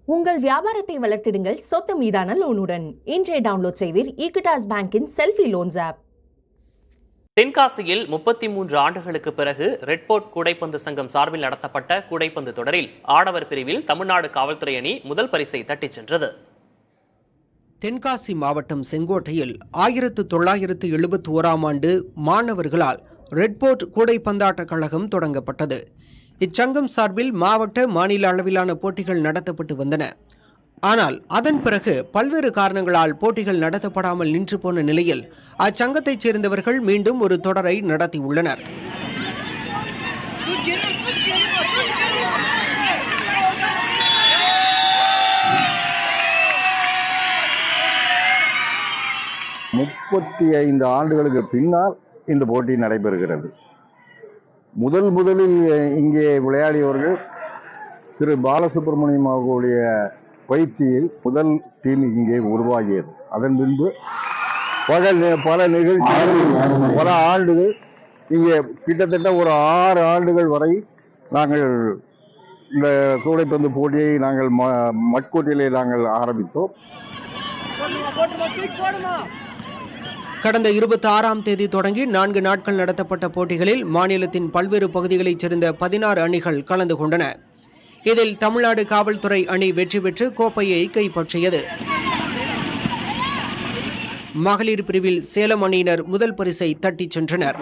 உங்கள் வியாபாரத்தை வளர்த்திடுங்கள் சொத்து மீதான லோனுடன். இன்றைய டவுன்லோட் செய்வீர் ஈக்விட்டாஸ் பேங்கின் செல்ஃபி லோன்ஸ் ஆப். தென்காசியில் 33 ஆண்டுகளுக்கு பிறகு ரெட்போர்ட் கூடைப்பந்து சங்கம் சார்பில் நடத்தப்பட்ட கூடைப்பந்து தொடரில் ஆடவர் பிரிவில் தமிழ்நாடு காவல்துறை அணி முதல் பரிசை தட்டிச் சென்றது. தென்காசி மாவட்டம் செங்கோட்டையில் 1971ஆம் ஆண்டு மாணவர்களால் ரெட்போர்ட் கூடைப்பந்தாட்ட கழகம் தொடங்கப்பட்டது. இச்சங்கம் சார்பில் மாவட்ட மாநில அளவிலான போட்டிகள் நடத்தப்பட்டு வந்தன. ஆனால் அதன் பிறகு பல்வேறு காரணங்களால் போட்டிகள் நடத்தப்படாமல் நின்று போன நிலையில் அச்சங்கத்தைச் சேர்ந்தவர்கள் மீண்டும் ஒரு தொடரை நடத்தியுள்ளனர். முப்பத்தி 5 ஆண்டுகளுக்கு பின்னால் இந்த போட்டி நடைபெறுகிறது. முதலில் இங்கே விளையாடியவர்கள் திரு பாலசுப்ரமணியம் அவர்களுடைய பயிற்சியில் முதல் டீம் இங்கே உருவாகியது. அதன் பின்பு பல நிகழ்ச்சிகள், பல ஆண்டுகள், இங்கே கிட்டத்தட்ட ஒரு 6 ஆண்டுகள் வரை நாங்கள் இந்த கூடைப்பந்து போட்டியை நாங்கள் மட்கோட்டிலே நாங்கள் ஆரம்பித்தோம். கடந்த 26ஆம் தேதி தொடங்கி 4 நாட்கள் நடத்தப்பட்ட போட்டிகளில் மாநிலத்தின் பல்வேறு பகுதிகளைச் சேர்ந்த 16 அணிகள் கலந்து கொண்டன. இதில் தமிழ்நாடு காவல்துறை அணி வெற்றி பெற்று கோப்பையை கைப்பற்றியது. மகளிர் பிரிவில் சேலம் அணியினர் முதல் பரிசை தட்டிச் சென்றனர்.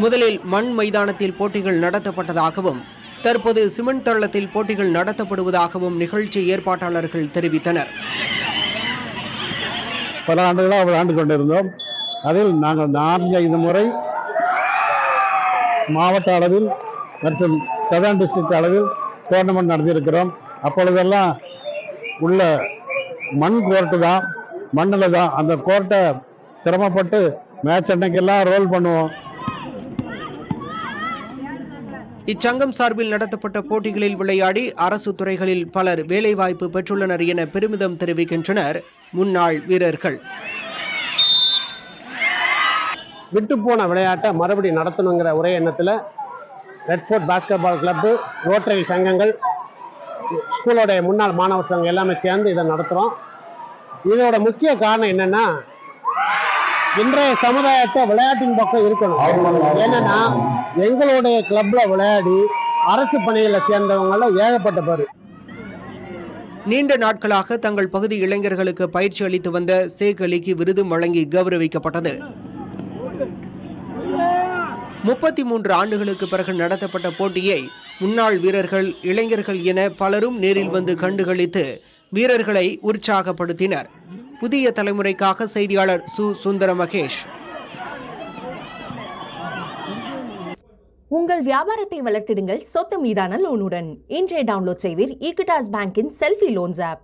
முதலில் மண் மைதானத்தில் போட்டிகள் நடத்தப்பட்டதாகவும் தற்போது சிமெண்ட் தளத்தில் போட்டிகள் நடத்தப்படுவதாகவும் நிகழ்ச்சி ஏற்பாட்டாளர்கள் தெரிவித்தனர். பல ஆண்டுகளாக விளையாண்டு கொண்டிருந்தோம். அதில் நாங்கள் 4-5 முறை மாவட்ட அளவில் மற்றும் சதர்ன் டிஸ்ட்ரிக்ட் அளவில் டோர்னமெண்ட் நடத்தியிருக்கிறோம். அப்பொழுதெல்லாம் உள்ள மண் கோர்ட்டு தான், மண்ணில் தான். அந்த கோர்ட்டை சிரமப்பட்டு மேட்ச் அன்னைக்கெல்லாம் ரோல் பண்ணுவோம். இச்சங்கம் சார்பில் நடத்தப்பட்ட போட்டிகளில் விளையாடி அரசு துறைகளில் பலர் வேலைவாய்ப்பு பெற்றுள்ளனர் என பெருமிதம் தெரிவிக்கின்றனர் முன்னாள் வீரர்கள். விட்டு போன விளையாட்டை மறுபடி நடத்தணுங்கிற ஒரே எண்ணத்தில் ரெட்ஃபோர்ட் பாஸ்கெட்பால் கிளப்பு, ரோட்டரி சங்கங்கள், ஸ்கூலோடைய முன்னாள் மாணவர் சங்கம் எல்லாமே சேர்ந்து இதை நடத்துகிறோம். இதோட முக்கிய காரணம் என்னன்னா, இன்றைய சமுதாயத்தை விளையாட்டின் பக்கம் இருக்கணும். ஏன்னா எங்களுடைய கிளப்ல விளையாடி அரசு பணிகளை சேர்ந்தவங்கள ஏகப்பட்ட பேர். நீண்ட நாட்களாக தங்கள் பகுதி இளைஞர்களுக்கு பயிற்சி அளித்து வந்த சேக் அலிக்கு விருது வழங்கி கௌரவிக்கப்பட்டது. 33 ஆண்டுகளுக்கு பிறகு நடத்தப்பட்ட போட்டியை முன்னாள் வீரர்கள், இளைஞர்கள் என பலரும் நேரில் வந்து கண்டுகளித்து வீரர்களை உற்சாகப்படுத்தினர். புதிய தலைமுறைக்காக செய்தியாளர் சுந்தர மகேஷ். உங்கள் வியாபாரத்தை வளர்த்திடுங்கள் சொத்து மீதான லோனுடன். இன்றைய டவுன்லோட் செய்வீர் ஈக்விட்டாஸ் பேங்கின் செல்ஃபி லோன்ஸ் ஆப்.